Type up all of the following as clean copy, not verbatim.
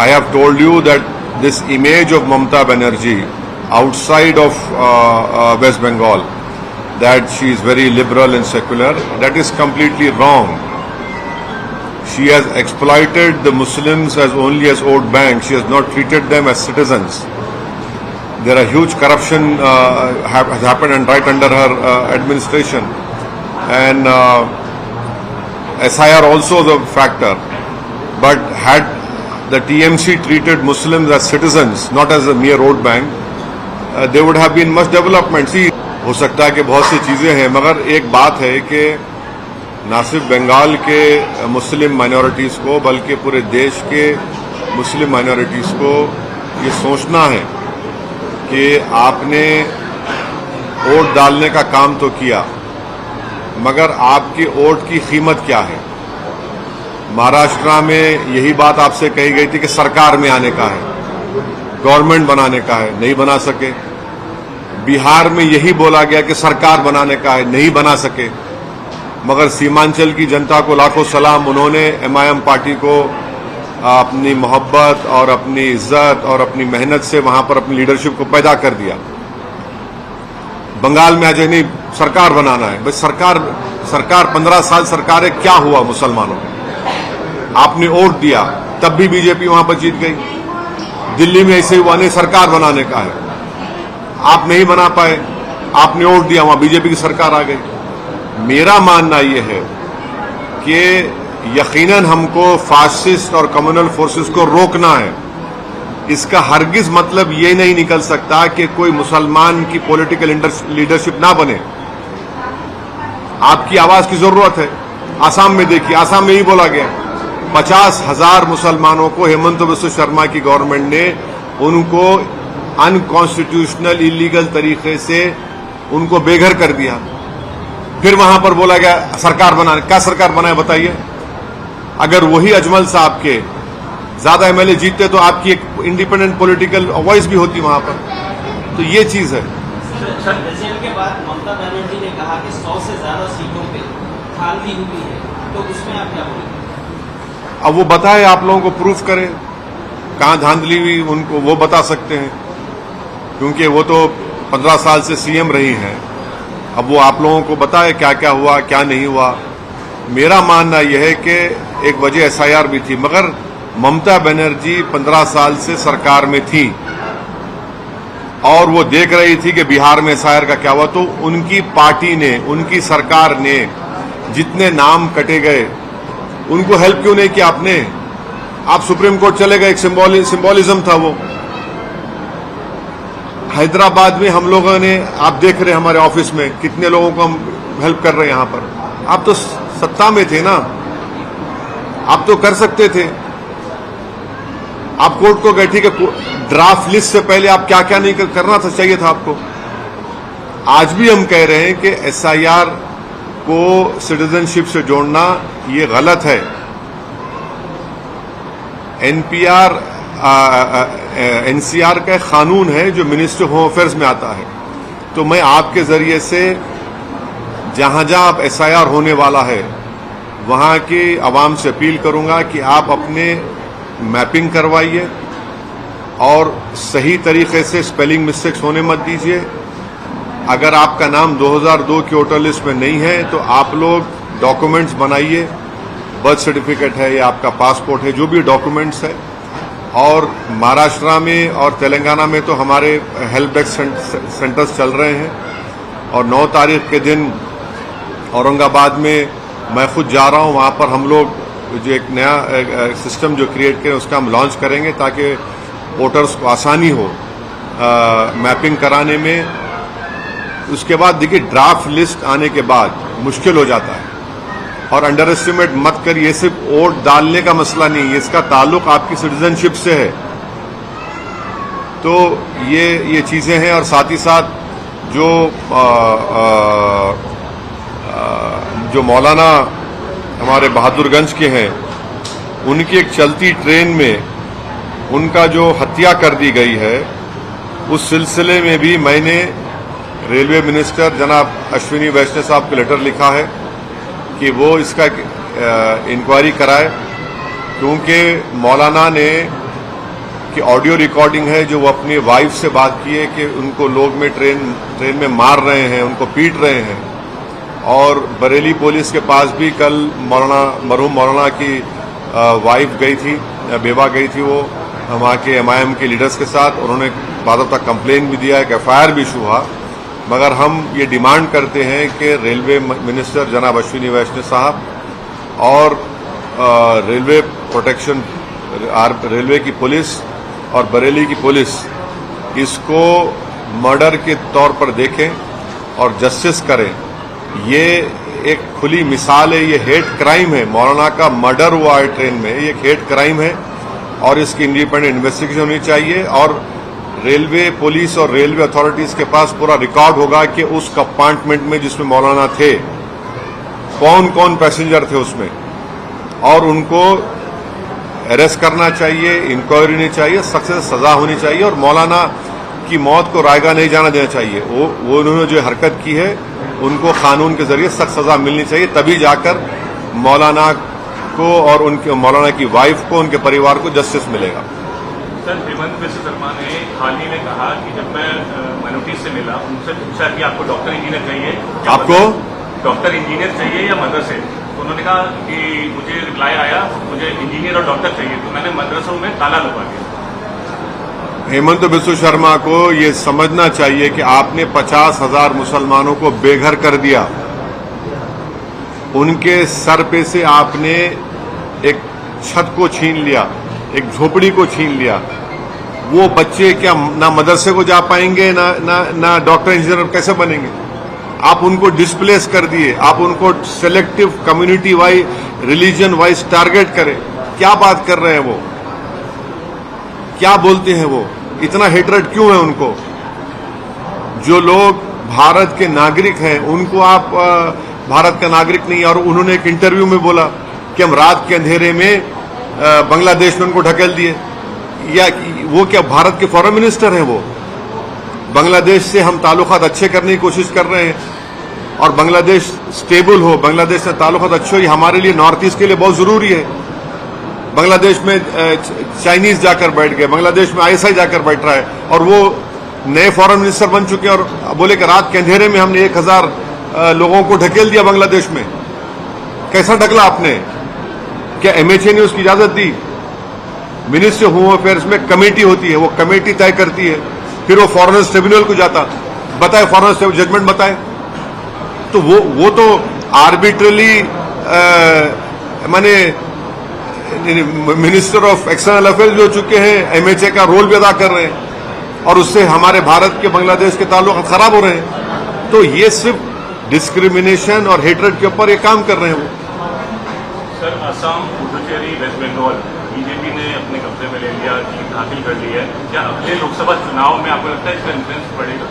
I have told you that this image of Mamata Banerjee outside of West Bengal, that she is very liberal and secular, that is completely wrong. She has exploited the Muslims as only as vote bank. She has not treated them as citizens. There are huge corruption has happened and right under her administration, and SIR also the factor. But had the TMC treated Muslims as citizens, not as a mere vote bank, there would have been much development. See, हो सकता है कि बहुत सी चीजें हैं, मगर एक बात है कि ना सिर्फ बंगाल के मुस्लिम माइनॉरिटीज को बल्कि पूरे देश के मुस्लिम माइनॉरिटीज को ये सोचना है कि आपने वोट डालने का काम तो किया, मगर आपकी वोट की कीमत क्या है। महाराष्ट्र में यही बात आपसे कही गई थी कि सरकार में आने का है, गवर्नमेंट बनाने का है, नहीं बना सके। बिहार में यही बोला गया कि सरकार बनाने का है, नहीं बना सके। मगर सीमांचल की जनता को लाखों सलाम, उन्होंने MIM पार्टी को अपनी मोहब्बत और अपनी इज्जत और अपनी मेहनत से वहां पर अपनी लीडरशिप को पैदा कर दिया। बंगाल में आज नहीं सरकार बनाना है, बस सरकार 15 साल सरकार है, क्या हुआ मुसलमानों को? आपने वोट दिया, तब भी बीजेपी वहां पर जीत गई। दिल्ली में ऐसे हुआ, नहीं सरकार बनाने का है, आप नहीं बना पाए, आपने वोट दिया, वहां बीजेपी की सरकार आ गई। मेरा मानना यह है कि यकीनन हमको फासिस्ट और कम्युनल फोर्सेस को रोकना है। इसका हरगिज मतलब ये नहीं निकल सकता कि कोई मुसलमान की पॉलिटिकल लीडरशिप ना बने। आपकी आवाज की जरूरत है। आसाम में देखिए, आसाम में ही बोला गया 50,000 मुसलमानों को हेमंत बिस्व शर्मा की गवर्नमेंट ने उनको अनकॉन्स्टिट्यूशनल इलीगल तरीके से उनको बेघर कर दिया। फिर वहां पर बोला गया सरकार बनाने, क्या सरकार बनाए बताइए? अगर वही अजमल साहब के ज्यादा MLA जीतते तो आपकी एक इंडिपेंडेंट पॉलिटिकल वॉइस भी होती वहां पर। तो ये चीज है। रिजल्ट के बाद ममता बनर्जी ने कहा कि 100 से ज्यादा सीटों पे धांधली हुई है, तो इसमें आप क्या बोलेंगे? अब वो बताए, आप लोगों को प्रूफ करें कहां धांधली हुई, उनको वो बता सकते हैं, क्योंकि वो तो 15 साल से CM रही हैं। अब वो आप लोगों को बताए क्या क्या हुआ, क्या नहीं हुआ। मेरा मानना यह है कि एक वजह SIR भी थी, मगर ममता बनर्जी 15 साल से सरकार में थी और वो देख रही थी कि बिहार में SIR का क्या हुआ। तो उनकी पार्टी ने, उनकी सरकार ने जितने नाम कटे गए, उनको हेल्प क्यों नहीं किया आपने? आप सुप्रीम कोर्ट चले गए, एक सिंबॉलिज्म था वो। हैदराबाद में हम लोगों ने, आप देख रहे हैं हमारे ऑफिस में कितने लोगों को हम हेल्प कर रहे हैं। यहां पर आप तो सत्ता में थे ना, आप तो कर सकते थे। आप कोर्ट को गए, ठीक है, ड्राफ्ट लिस्ट से पहले आप क्या क्या नहीं करना था, चाहिए था आपको। आज भी हम कह रहे हैं कि SIR को सिटीजनशिप से जोड़ना ये गलत है। NCR का कानून है जो मिनिस्ट्री ऑफ होम अफेयर्स में आता है। तो मैं आपके जरिए से जहां जहां अब SIR होने वाला है वहां की आवाम से अपील करूंगा कि आप अपने मैपिंग करवाइए और सही तरीके से स्पेलिंग मिस्टेक्स होने मत दीजिए। अगर आपका नाम 2002 की वोटर लिस्ट में नहीं है तो आप लोग डॉक्यूमेंट्स बनाइए, बर्थ सर्टिफिकेट है या आपका पासपोर्ट है, जो भी डॉक्यूमेंट्स है। और महाराष्ट्र में और तेलंगाना में तो हमारे हेल्प डेस्क सेंटर्स चल रहे हैं और 9 तारीख के दिन औरंगाबाद में मैं खुद जा रहा हूं। वहां पर हम लोग जो एक नया सिस्टम जो क्रिएट करें उसका हम लॉन्च करेंगे ताकि वोटर्स को आसानी हो मैपिंग कराने में। उसके बाद देखिए, ड्राफ्ट लिस्ट आने के बाद मुश्किल हो जाता है और अंडर एस्टिमेट मत करिए। सिर्फ वोट डालने का मसला नहीं है, इसका ताल्लुक आपकी सिटीजनशिप से है। तो ये चीजें हैं। और साथ ही साथ जो मौलाना हमारे बहादुरगंज के हैं, उनकी एक चलती ट्रेन में उनका जो हत्या कर दी गई है, उस सिलसिले में भी मैंने रेलवे मिनिस्टर जनाब अश्विनी वैष्णव साहब को लेटर लिखा है कि वो इसका इंक्वायरी कराए, क्योंकि मौलाना ने कि ऑडियो रिकॉर्डिंग है जो वो अपनी वाइफ से बात की है कि उनको लोग में ट्रेन में मार रहे हैं, उनको पीट रहे हैं। और बरेली पुलिस के पास भी कल मरहूम मौलाना की वाइफ गई थी, बेवा गई थी, वो वहाँ के MIM के लीडर्स के साथ। उन्होंने बाकायदा कंप्लेन भी दिया, एक FIR भी इशू हुआ। मगर हम ये डिमांड करते हैं कि रेलवे मिनिस्टर जनाब अश्विनी वैष्णव साहब और रेलवे प्रोटेक्शन, रेलवे की पुलिस और बरेली की पुलिस इसको मर्डर के तौर पर देखें और जस्टिस करें। ये एक खुली मिसाल है, ये हेट क्राइम है। मौलाना का मर्डर हुआ है ट्रेन में, ये एक हेट क्राइम है और इसकी इंडिपेंडेंट इन्वेस्टिगेशन होनी चाहिए। और रेलवे पुलिस और रेलवे अथॉरिटीज के पास पूरा रिकॉर्ड होगा कि उस कंपार्टमेंट में जिसमें मौलाना थे कौन कौन पैसेंजर थे उसमें, और उनको अरेस्ट करना चाहिए, इंक्वायरी होनी चाहिए, सख्त से सजा होनी चाहिए और मौलाना की मौत को रायगा नहीं जाना देना चाहिए। वो उन्होंने जो हरकत की है उनको कानून के जरिए सख्त सजा मिलनी चाहिए, तभी जाकर मौलाना को और उनके मौलाना की वाइफ को, उनके परिवार को जस्टिस मिलेगा। सर, हेमंत बिस्वा शर्मा ने हाल ही में कहा कि जब मैं माइनॉरिटी से मिला, उनसे पूछा कि आपको डॉक्टर इंजीनियर चाहिए, आपको डॉक्टर इंजीनियर चाहिए या मदरसे, तो उन्होंने कहा कि मुझे रिप्लाई आया मुझे इंजीनियर और डॉक्टर चाहिए, तो मैंने मदरसों में ताला लगवा दिया। हेमंत बिस्वा शर्मा को ये समझना चाहिए कि आपने 50,000 मुसलमानों को बेघर कर दिया। उनके सर पे से आपने एक छत को छीन लिया, एक झोपड़ी को छीन लिया। वो बच्चे क्या ना मदरसे को जा पाएंगे, ना डॉक्टर इंजीनियर कैसे बनेंगे? आप उनको डिस्प्लेस कर दिए, आप उनको selective community wise, religion wise target करें। क्या बात कर रहे हैं वो, क्या बोलते हैं वो? इतना हेटरेट क्यों है उनको? जो लोग भारत के नागरिक हैं उनको आप भारत का नागरिक नहीं। और उन्होंने एक इंटरव्यू में बोला कि हम रात के अंधेरे में बांग्लादेश में उनको ढकेल दिए। या वो क्या भारत के फॉरेन मिनिस्टर हैं? वो बांग्लादेश से हम ताल्लुकात अच्छे करने की कोशिश कर रहे हैं और बांग्लादेश स्टेबल हो, बांग्लादेश से ताल्लुकात अच्छे हो, ये हमारे लिए नॉर्थ ईस्ट के लिए बहुत जरूरी है। बांग्लादेश में चाइनीज जाकर बैठ गए, बांग्लादेश में ISI जाकर बैठ रहा है और वो नए फॉरेन मिनिस्टर बन चुके हैं और बोले कि रात के अंधेरे में हमने 1000 लोगों को ढकेल दिया बांग्लादेश में। कैसा ढकला आपने? क्या MHA ने उसकी इजाजत दी? मिनिस्ट्री ऑफ होम अफेयर्स में कमेटी होती है, वो कमेटी तय करती है, फिर वो फॉरेनर्स ट्रिब्यूनल को जाता, बताए फॉरेनर्स जजमेंट बताए। तो वो तो आर्बिट्रली माने मिनिस्टर ऑफ एक्सटर्नल अफेयर्स भी हो चुके हैं, MHA का रोल भी अदा कर रहे हैं और उससे हमारे भारत के बांग्लादेश के ताल्लुक खराब हो रहे हैं। तो ये सिर्फ डिस्क्रिमिनेशन और हेटरेट के ऊपर ये काम कर रहे हैं वो। Sir, Assam, Puducherry, West Bengal BJP ने अपने कब्जे में ले लिया, जीत हासिल कर ली है। क्या अगले लोकसभा चुनाव में आपको लगता है इसका इन्फ्लुएंस पड़ेगा?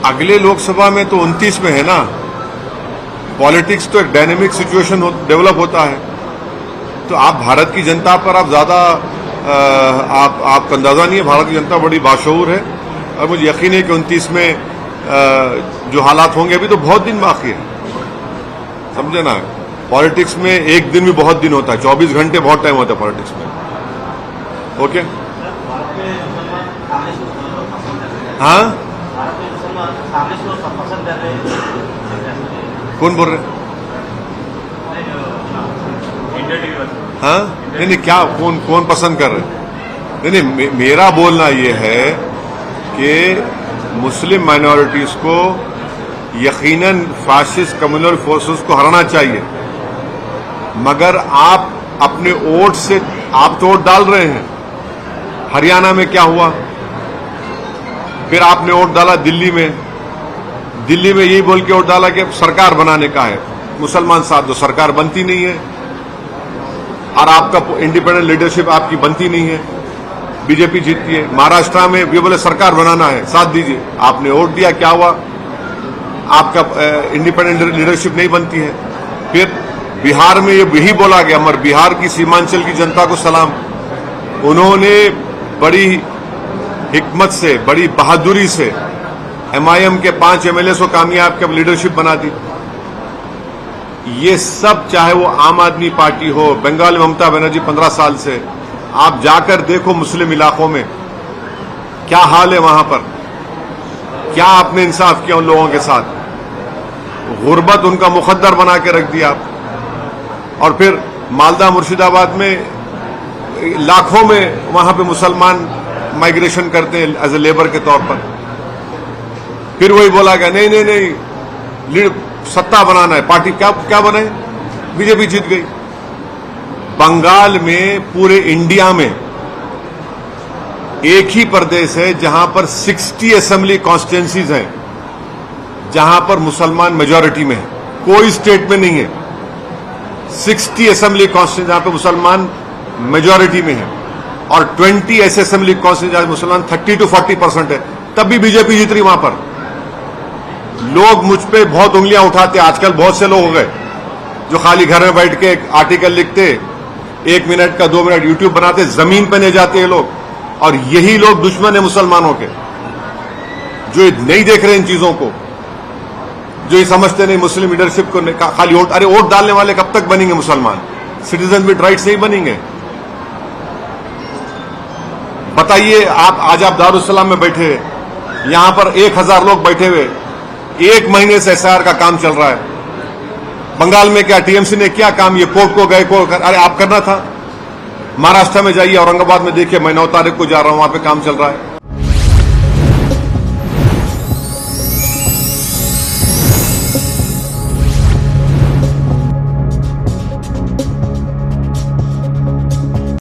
अगले लोकसभा में तो 29 में है ना। पॉलिटिक्स तो एक डायनेमिक सिचुएशन डेवलप होता है। तो आप भारत की जनता पर आप ज्यादा आपका अंदाजा नहीं है। भारत की जनता बड़ी बाशऊर है और मुझे यकीन है कि 29 में जो हालात होंगे, अभी तो बहुत दिन बाकी है, समझे ना। पॉलिटिक्स में एक दिन भी बहुत दिन होता है, 24 घंटे बहुत टाइम होता है पॉलिटिक्स में। ओके, हाँ, कौन बोल रहे? हाँ, नहीं, क्या कौन पसंद कर रहे? नहीं, मेरा बोलना यह है कि मुस्लिम माइनॉरिटीज को यकीनन फाशिस्ट कम्युनल फोर्सेस को हराना चाहिए, मगर आप अपने वोट से आप तो वोट डाल रहे हैं। हरियाणा में क्या हुआ? फिर आपने वोट डाला दिल्ली में यही बोल के वोट डाला कि सरकार बनाने का है। मुसलमान साथ दो, सरकार बनती नहीं है और आपका इंडिपेंडेंट लीडरशिप आपकी बनती नहीं है, बीजेपी जीतती है। महाराष्ट्र में ये बोले सरकार बनाना है, साथ दीजिए, आपने वोट दिया, क्या हुआ? आपका इंडिपेंडेंट लीडरशिप नहीं बनती है। फिर बिहार में ये यही बोला गया, मगर बिहार की सीमांचल की जनता को सलाम, उन्होंने बड़ी हिकमत से, बड़ी बहादुरी से MIM के 5 MLA को कामयाब के लीडरशिप बना दी। ये सब, चाहे वो आम आदमी पार्टी हो, बंगाल में ममता बनर्जी 15 साल से, आप जाकर देखो मुस्लिम इलाकों में क्या हाल है वहां पर, क्या आपने इंसाफ किया उन लोगों के साथ। गुर्बत उनका मुकद्दर बना के रख दिया आप। और फिर मालदा मुर्शिदाबाद में लाखों में वहां पे मुसलमान माइग्रेशन करते हैं एज ए लेबर के तौर पर। फिर वही बोला गया नहीं नहीं नहीं, सत्ता बनाना है, पार्टी क्या बनाए, बीजेपी जीत गई। बंगाल में पूरे इंडिया में एक ही प्रदेश है जहां पर 60 असेंबली कॉन्स्टिट्यूंसीज हैं जहां पर मुसलमान मेजॉरिटी में है, कोई स्टेट में नहीं है। 60 असेंबली कॉन्स्टिट्यूंसी जहां पर मुसलमान मेजॉरिटी में है और 20 ऐसे असेंबली कॉन्स्टिट्यूंसी जहां मुसलमान 30 to 40% है, तब भी बीजेपी जीत रही वहां पर। लोग मुझ पे बहुत उंगलियां उठाते, आजकल बहुत से लोग हो गए जो खाली घर में बैठ के एक आर्टिकल लिखते, 1 मिनट का 2 मिनट यूट्यूब बनाते, जमीन पे ले जाते हैं लोग। और यही लोग दुश्मन है मुसलमानों के, जो नहीं देख रहे इन चीजों को, जो ये समझते नहीं मुस्लिम लीडरशिप को खाली वोट। अरे वोट डालने वाले कब तक बनेंगे मुसलमान? सिटीजन विद राइट्स नहीं बनेंगे। बताइए आज आप दारुस्सलाम में बैठे, यहां पर 1000 लोग बैठे हुए, 1 महीने से एसआईआर का काम चल रहा है। बंगाल में क्या टीएमसी ने क्या काम, ये कोर्ट को गए, अरे आप करना था। महाराष्ट्र में जाइए, औरंगाबाद में देखिए, मैं 9 तारीख को जा रहा हूं, वहां पे काम चल रहा है।